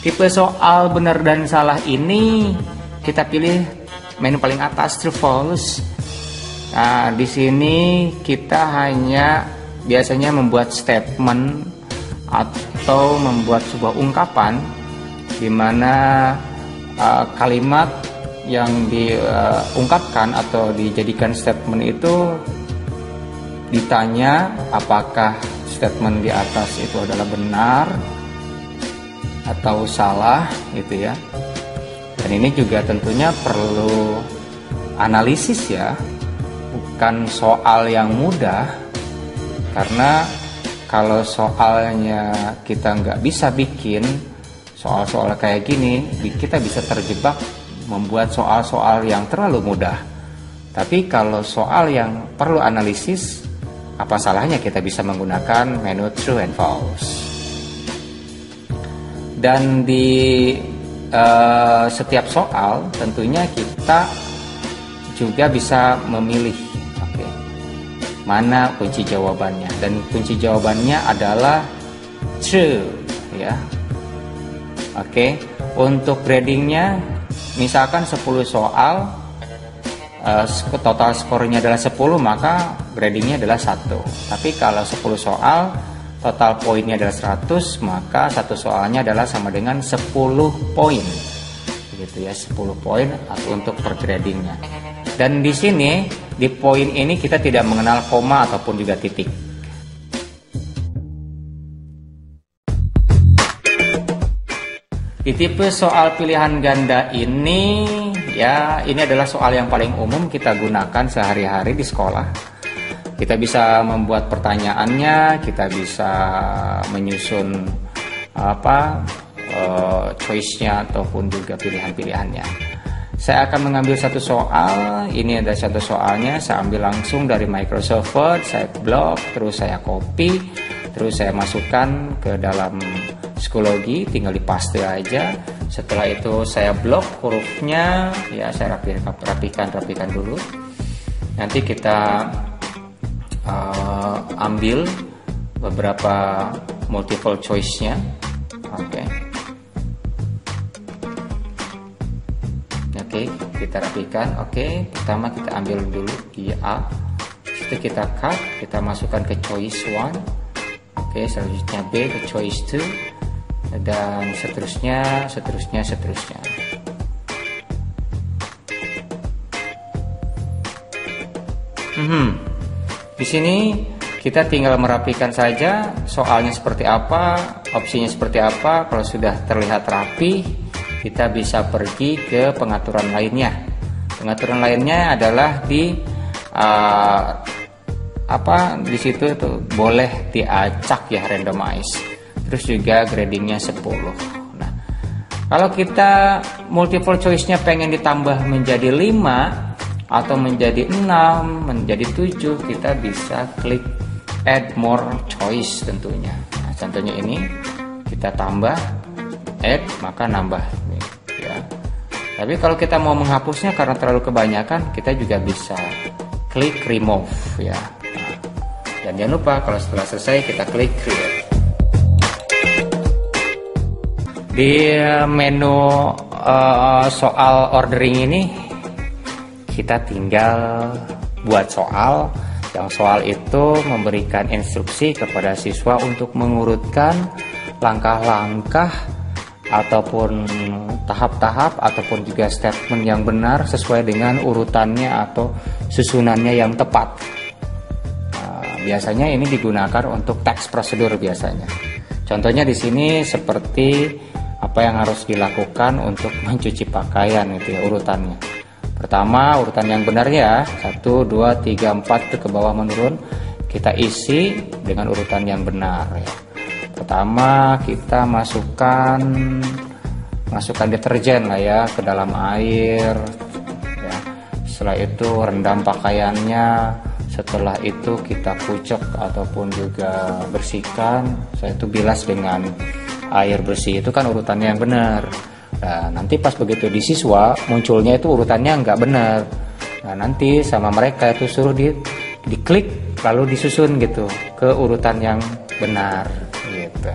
Tipe soal benar dan salah ini kita pilih menu paling atas, true false. Nah, di sini kita hanya biasanya membuat statement atau membuat sebuah ungkapan di mana kalimat yang diungkapkan atau dijadikan statement itu ditanya apakah statement di atas itu adalah benar atau salah gitu ya. Dan ini juga tentunya perlu analisis ya, bukan soal yang mudah, karena kalau soalnya kita nggak bisa bikin soal-soal kayak gini, kita bisa terjebak membuat soal-soal yang terlalu mudah. Tapi kalau soal yang perlu analisis, apa salahnya kita bisa menggunakan menu true and false. Dan di setiap soal tentunya kita juga bisa memilih mana kunci jawabannya, dan kunci jawabannya adalah true ya. Untuk gradingnya misalkan 10 soal, total skornya adalah 10, maka gradingnya adalah 1. Tapi kalau 10 soal total poinnya adalah 100, maka satu soalnya adalah sama dengan 10 poin gitu ya, 10 poin untuk per gradingnya. Dan di sini di poin ini kita tidak mengenal koma ataupun juga titik. Di tipe soal pilihan ganda ini ya, ini adalah soal yang paling umum kita gunakan sehari-hari di sekolah. Kita bisa membuat pertanyaannya, kita bisa menyusun choice-nya ataupun juga pilihan-pilihannya. Saya akan mengambil satu soal, ini ada satu soalnya, saya ambil langsung dari Microsoft Word, saya blok, terus saya copy, terus saya masukkan ke dalam Schoology, tinggal dipaste aja. Setelah itu saya blok hurufnya, ya saya rapikan dulu. Nanti kita ambil beberapa multiple choice-nya. Kita rapikan. Pertama kita ambil dulu di A, itu kita cut, kita masukkan ke choice 1. Selanjutnya B ke choice 2, dan seterusnya. Di sini kita tinggal merapikan saja soalnya seperti apa, opsinya seperti apa. Kalau sudah terlihat rapi, kita bisa pergi ke pengaturan lainnya. Pengaturan lainnya adalah di situ tuh boleh diacak ya, randomize. Terus juga gradingnya 10. Nah, kalau kita multiple choice-nya pengen ditambah menjadi 5 atau menjadi 6, menjadi 7, kita bisa klik add more choice tentunya. Nah, contohnya ini kita tambah add, maka nambah ya. Tapi kalau kita mau menghapusnya karena terlalu kebanyakan, kita juga bisa klik remove ya. Nah, dan jangan lupa kalau setelah selesai kita klik create. Di menu soal ordering ini kita tinggal buat soal, yang soal itu memberikan instruksi kepada siswa untuk mengurutkan langkah-langkah ataupun tahap-tahap ataupun juga statement yang benar sesuai dengan urutannya atau susunannya yang tepat. Biasanya ini digunakan untuk teks prosedur biasanya. Contohnya di sini seperti apa yang harus dilakukan untuk mencuci pakaian itu ya, urutannya. Pertama, urutan yang benar ya, 1, 2, 3, 4 itu ke bawah menurun. Kita isi dengan urutan yang benar ya. Pertama kita masukkan deterjen lah ya ke dalam air ya. Setelah itu rendam pakaiannya. Setelah itu kita kucek ataupun juga bersihkan. Setelah itu bilas dengan air bersih. Itu kan urutannya yang benar. Nah, nanti pas begitu di siswa munculnya itu urutannya nggak benar. Nah, nanti sama mereka itu suruh diklik lalu disusun gitu ke urutan yang benar gitu.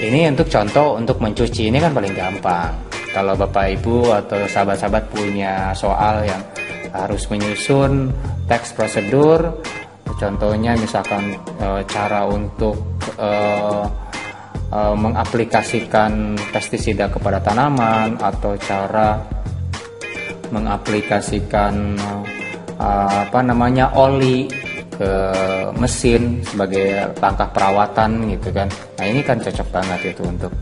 Ini untuk contoh untuk mencuci ini kan paling gampang. Kalau Bapak Ibu atau sahabat-sahabat punya soal yang harus menyusun teks prosedur, contohnya misalkan cara untuk mengaplikasikan pestisida kepada tanaman, atau cara mengaplikasikan oli ke mesin sebagai langkah perawatan gitu kan. Nah ini kan cocok banget itu untuk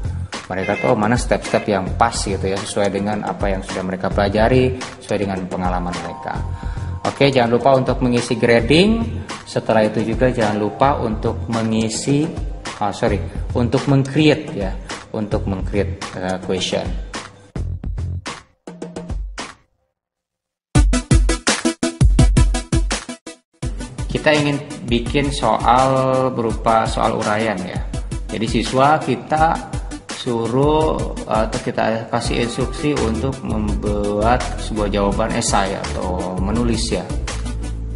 mereka tuh mana step-step yang pas gitu ya, sesuai dengan apa yang sudah mereka pelajari, sesuai dengan pengalaman mereka. Oke, jangan lupa untuk mengisi grading. Setelah itu juga jangan lupa untuk untuk meng-create ya, untuk meng-create question. Kita ingin bikin soal berupa soal uraian ya. Jadi siswa kita suruh atau kita kasih instruksi untuk membuat sebuah jawaban esai atau menulis ya.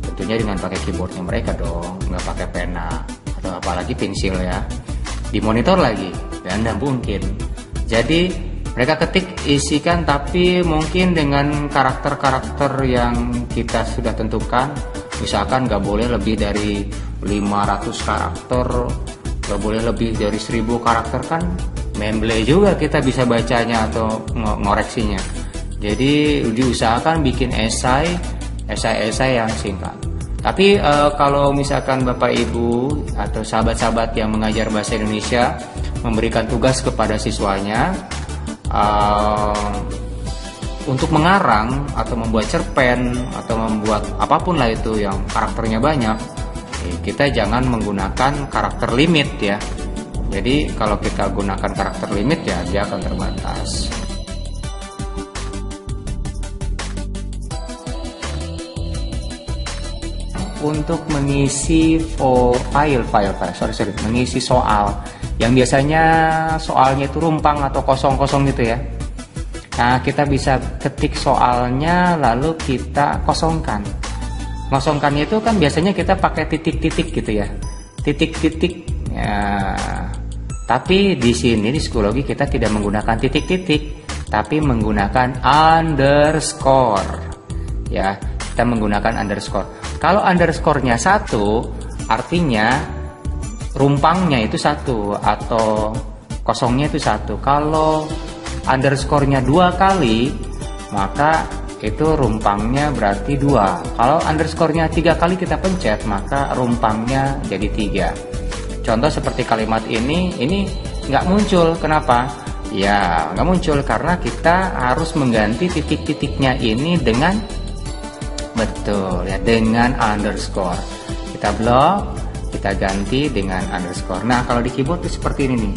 Tentunya dengan pakai keyboardnya mereka dong, nggak pakai pena atau apalagi pensil ya. Di monitor lagi, dan tidak mungkin. Jadi mereka ketik, isikan, tapi mungkin dengan karakter-karakter yang kita sudah tentukan. Misalkan nggak boleh lebih dari 500 karakter, nggak boleh lebih dari 1000 karakter, kan memble juga kita bisa bacanya atau ngoreksinya. Jadi diusahakan bikin esai yang singkat. Tapi kalau misalkan Bapak Ibu atau sahabat-sahabat yang mengajar bahasa Indonesia memberikan tugas kepada siswanya untuk mengarang atau membuat cerpen atau membuat apapun lah itu yang karakternya banyak, kita jangan menggunakan karakter limit ya. Jadi kalau kita gunakan karakter limit ya dia akan terbatas. Untuk mengisi mengisi soal yang biasanya soalnya itu rumpang atau kosong-kosong gitu ya. Nah, kita bisa ketik soalnya lalu kita kosongkan. Kosongkannya itu kan biasanya kita pakai titik-titik gitu ya. Titik-titik. Ya. Tapi di sini di psikologi kita tidak menggunakan titik-titik, tapi menggunakan underscore. Ya, kita menggunakan underscore. Kalau underscore-nya 1, artinya rumpangnya itu 1 atau kosongnya itu 1. Kalau underscore-nya 2 kali, maka itu rumpangnya berarti 2. Kalau underscore-nya 3 kali kita pencet, maka rumpangnya jadi 3. Contoh seperti kalimat ini nggak muncul. Kenapa? Ya, nggak muncul karena kita harus mengganti titik-titiknya ini dengan dengan underscore. Kita blok, kita ganti dengan underscore. Nah, kalau di keyboard itu seperti ini nih.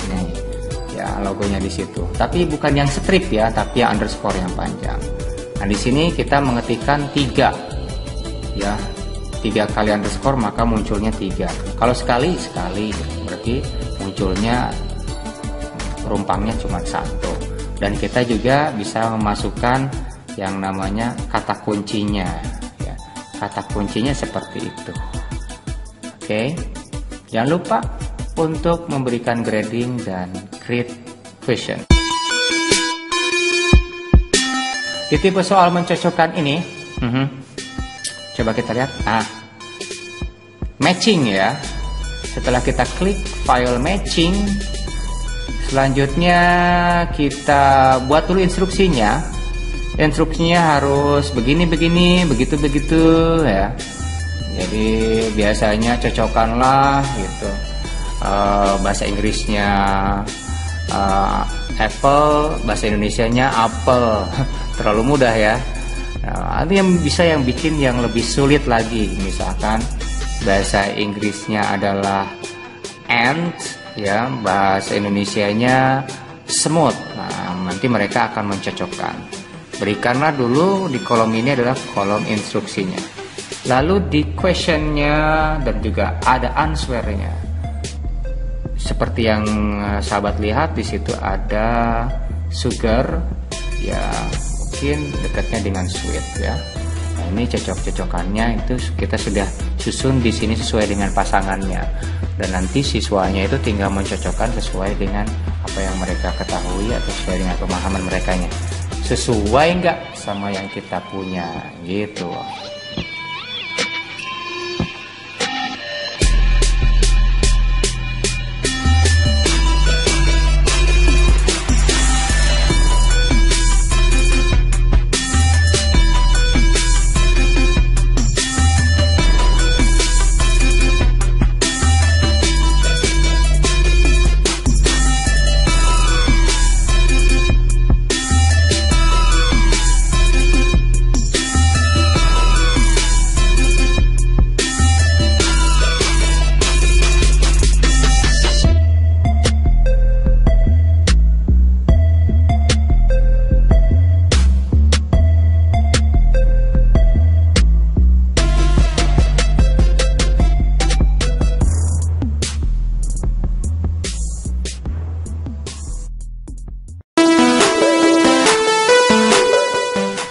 Ya, logonya di situ. Tapi bukan yang strip ya, tapi yang underscore yang panjang. Nah, di sini kita mengetikkan 3. Ya, 3 kali underscore maka munculnya 3. Kalau sekali, berarti munculnya rumpangnya cuma 1. Dan kita juga bisa memasukkan yang namanya kata kuncinya. Ya, kata kuncinya seperti itu. Oke, jangan lupa untuk memberikan grading dan create question. Di tipe soal mencocokkan ini, coba kita lihat. Matching ya. Setelah kita klik file matching, selanjutnya kita buat dulu instruksinya. Instruksinya harus begini, begitu ya. Jadi biasanya cocokkanlah gitu. Bahasa Inggrisnya apple, bahasa Indonesianya apel. Terlalu mudah ya. Nah, ada yang bisa yang bikin yang lebih sulit lagi. Misalkan bahasa Inggrisnya adalah ant ya, bahasa Indonesianya semut. Nah, nanti mereka akan mencocokkan. Berikanlah dulu di kolom ini adalah kolom instruksinya. Lalu di questionnya dan juga ada answernya. Seperti yang sahabat lihat di situ ada sugar, ya mungkin dekatnya dengan sweet ya. Nah, ini cocok-cocokannya itu kita sudah susun di sini sesuai dengan pasangannya. dan nanti siswanya itu tinggal mencocokkan sesuai dengan apa yang mereka ketahui atau sesuai dengan pemahaman mereka nya, sesuai nggak sama yang kita punya gitu.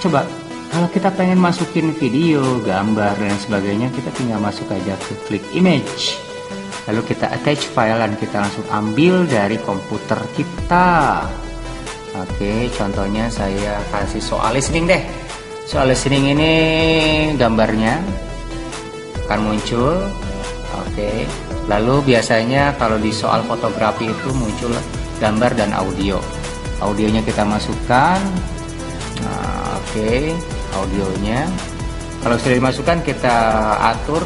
Coba kalau kita pengen masukin video, gambar dan sebagainya, kita tinggal masuk aja ke klik image, lalu kita attach file dan kita langsung ambil dari komputer kita. Oke, contohnya saya kasih soal listening deh. Soal listening ini gambarnya akan muncul. Oke, lalu biasanya kalau di soal fotografi itu muncul gambar dan audio. Audionya kita masukkan. Nah, oke, audionya kalau sudah dimasukkan kita atur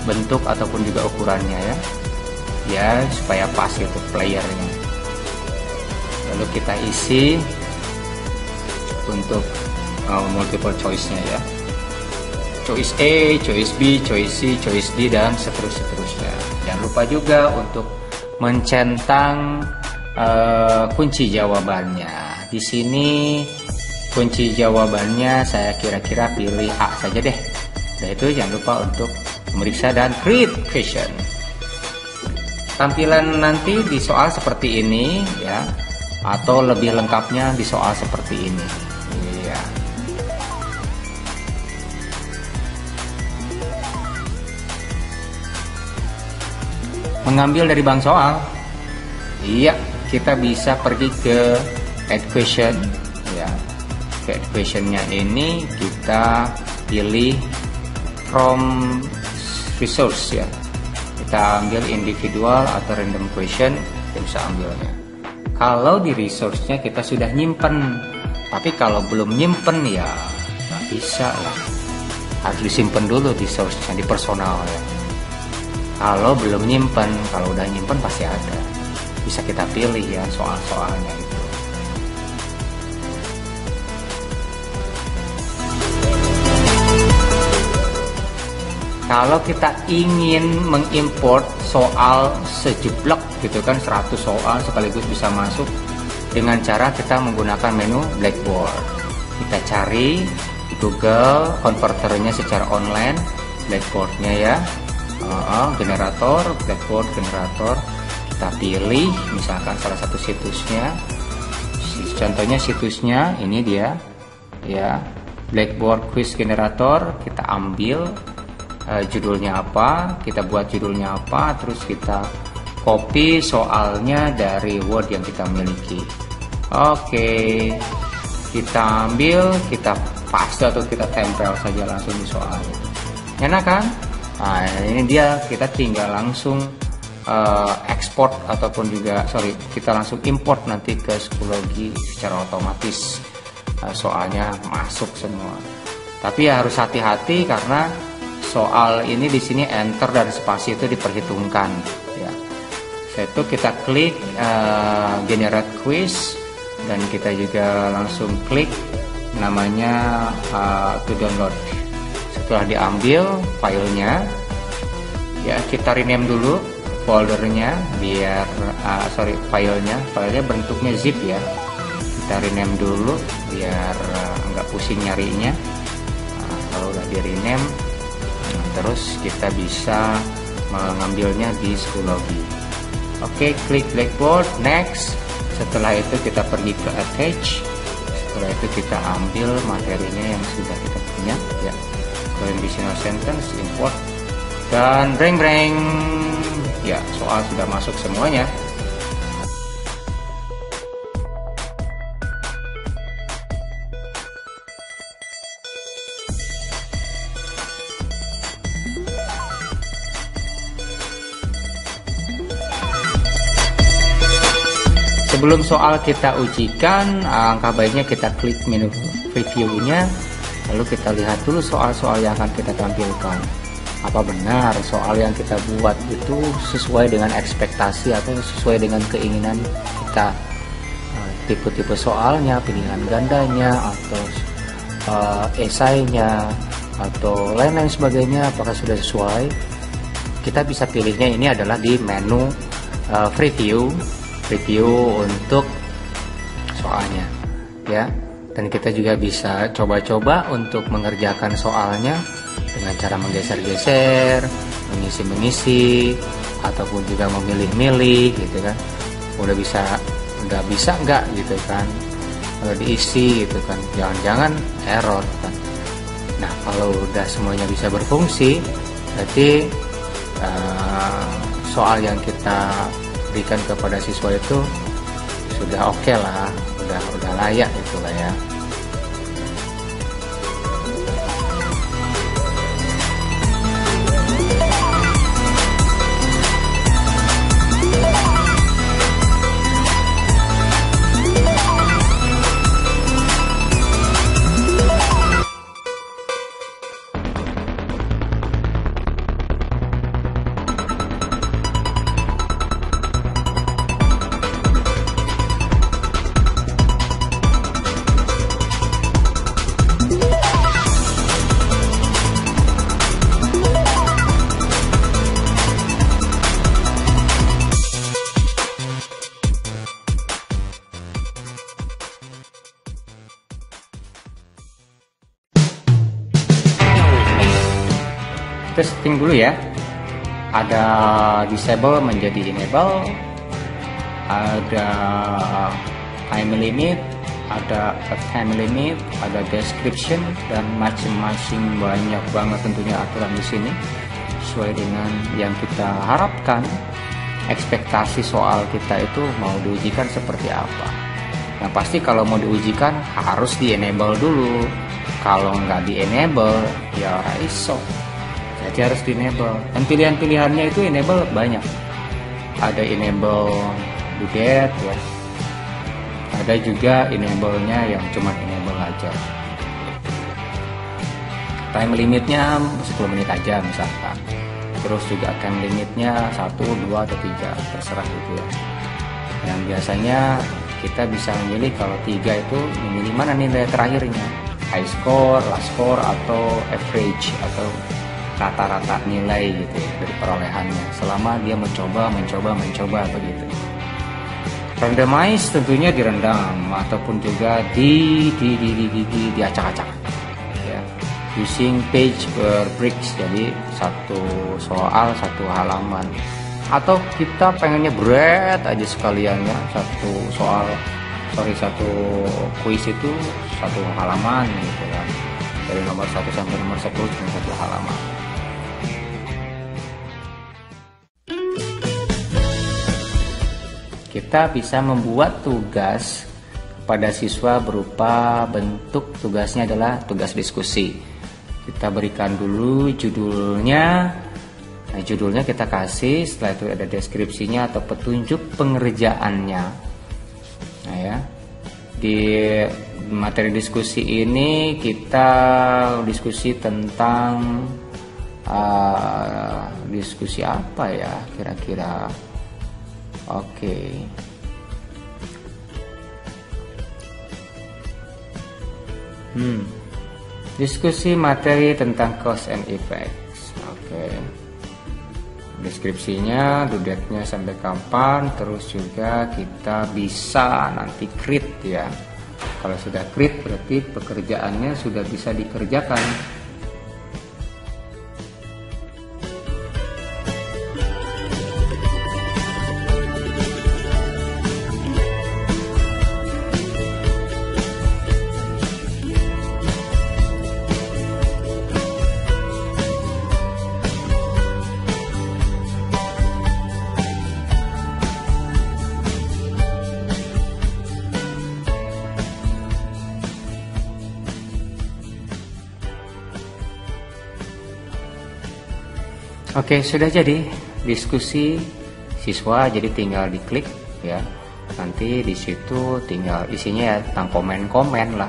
bentuk ataupun juga ukurannya ya supaya pas itu playernya. Lalu kita isi untuk multiple choice-nya ya, choice A, choice B, choice C, choice D dan seterusnya. Jangan lupa juga untuk mencentang kunci jawabannya. Di sini kunci jawabannya saya kira-kira pilih A saja deh. Dan itu jangan lupa untuk memeriksa dan create question. Tampilan nanti di soal seperti ini ya, atau lebih lengkapnya di soal seperti ini. Iya. Mengambil dari bank soal. Iya, kita bisa pergi ke add question ya. Add questionnya ini kita pilih from resource ya, kita ambil individual atau random question, kita bisa ambilnya. Kalau di resource-nya kita sudah nyimpen, tapi kalau belum nyimpen ya nggak bisa lah, harus disimpan dulu di source-nya, di personal ya. Kalau belum nyimpen, kalau udah nyimpen pasti ada, bisa kita pilih ya soal-soalnya itu. Kalau kita ingin mengimport soal sejeblok gitu kan, 100 soal sekaligus bisa masuk dengan cara kita menggunakan menu Blackboard. Kita cari di Google konverternya secara online, Blackboardnya ya, generator, Blackboard generator. Kita pilih misalkan salah satu situsnya, contohnya situsnya ini dia ya, Blackboard Quiz Generator. Kita ambil judulnya apa, kita buat judulnya apa, terus kita copy soalnya dari Word yang kita miliki. Oke, kita ambil, kita paste atau kita tempel saja langsung di soalnya. Enak kan? Nah, ini dia, kita tinggal langsung export ataupun juga kita langsung import nanti ke Schoology secara otomatis. Soalnya masuk semua. Tapi ya harus hati-hati karena soal ini di sini enter dan spasi itu diperhitungkan ya. Setelah itu kita klik generate quiz dan kita juga langsung klik namanya to download. Setelah diambil filenya ya, kita rename dulu foldernya biar filenya bentuknya zip ya. Kita rename dulu biar nggak pusing nyarinya. Kalau udah di rename, terus kita bisa mengambilnya di Schoology. Oke, klik Blackboard, next. Setelah itu kita pergi ke attach. Setelah itu kita ambil materinya yang sudah kita punya ya, conditional sentence, import, dan breng. ya soal sudah masuk semuanya. Sebelum soal kita ujikan, angka baiknya kita klik menu previewnya, lalu kita lihat dulu soal-soal yang akan kita tampilkan. Apa benar soal yang kita buat itu sesuai dengan ekspektasi atau sesuai dengan keinginan kita? Tipe-tipe soalnya, pilihan gandanya, atau esainya, atau lain-lain sebagainya, apakah sudah sesuai? Kita bisa pilihnya ini adalah di menu preview untuk soalnya ya, dan kita juga bisa coba-coba untuk mengerjakan soalnya dengan cara menggeser-geser, mengisi-mengisi, ataupun juga memilih-milih gitu kan. Udah bisa nggak gitu kan, udah diisi gitu kan, jangan-jangan error kan. Nah kalau udah semuanya bisa berfungsi, berarti soal yang kita berikan kepada siswa itu sudah oke lah, udah layak itulah ya. Kita setting dulu ya, ada disable menjadi enable, ada time limit, ada time limit, ada description, dan macam-macam, banyak banget tentunya aturan di sini sesuai dengan yang kita harapkan. Ekspektasi soal kita itu mau diujikan seperti apa. Yang pasti kalau mau diujikan harus di enable dulu, kalau nggak di enable ya iso. Jadi harus di enable, dan pilihan-pilihannya itu enable banyak. Ada enable dudet ya, ada juga enable-nya yang cuma enable aja. Time limitnya 10 menit aja misalkan, terus juga time limitnya 1, 2, atau 3, terserah gitu ya. Yang biasanya kita bisa memilih kalau 3 itu memilih mana nilai terakhirnya, high score, last score, atau average, atau rata-rata nilai gitu ya, dari perolehannya selama dia mencoba begitu. Randomize tentunya direndam ataupun juga diacak-acak ya, using page per bricks, jadi satu soal satu halaman, atau kita pengennya berat aja sekalian ya, satu kuis itu satu halaman gitu kan, dari nomor 1 sampai nomor 10 cuma satu halaman. Kita bisa membuat tugas pada siswa berupa bentuk tugasnya adalah tugas diskusi. Kita berikan dulu judulnya. Nah, judulnya kita kasih, setelah itu ada deskripsinya atau petunjuk pengerjaannya. Nah ya, di materi diskusi ini kita diskusi tentang diskusi apa ya kira-kira. Oke. Diskusi materi tentang cause and effects. Oke. Deskripsinya, dudetnya sampai kapan, terus juga kita bisa nanti create ya. Kalau sudah create berarti pekerjaannya sudah bisa dikerjakan. Oke, sudah jadi diskusi siswa, jadi tinggal diklik ya. Nanti di situ tinggal isinya ya tentang komen-komen lah.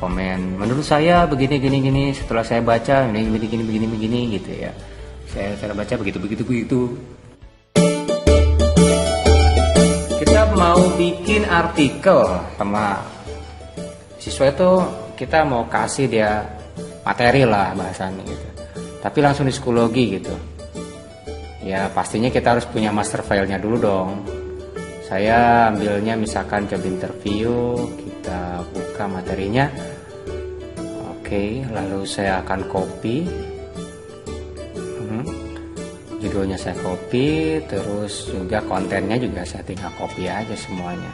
Komen menurut saya begini gini gini, setelah saya baca begini begini gitu ya. Saya cara baca begitu. Kita mau bikin artikel sama siswa itu, kita mau kasih dia materi lah bahasanya gitu. Tapi langsung di psikologi gitu. Ya pastinya kita harus punya master filenya dulu dong. Saya ambilnya misalkan job interview, kita buka materinya. Oke, lalu saya akan copy. Judulnya saya copy, terus juga kontennya juga saya tinggal copy aja semuanya.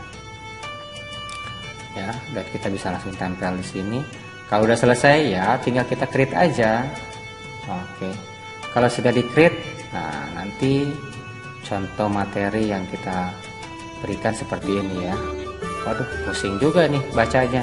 Ya, dan kita bisa langsung tempel di sini. Kalau udah selesai ya tinggal kita create aja. Oke, kalau sudah di create, nah nanti contoh materi yang kita berikan seperti ini ya. Waduh, pusing juga nih bacanya.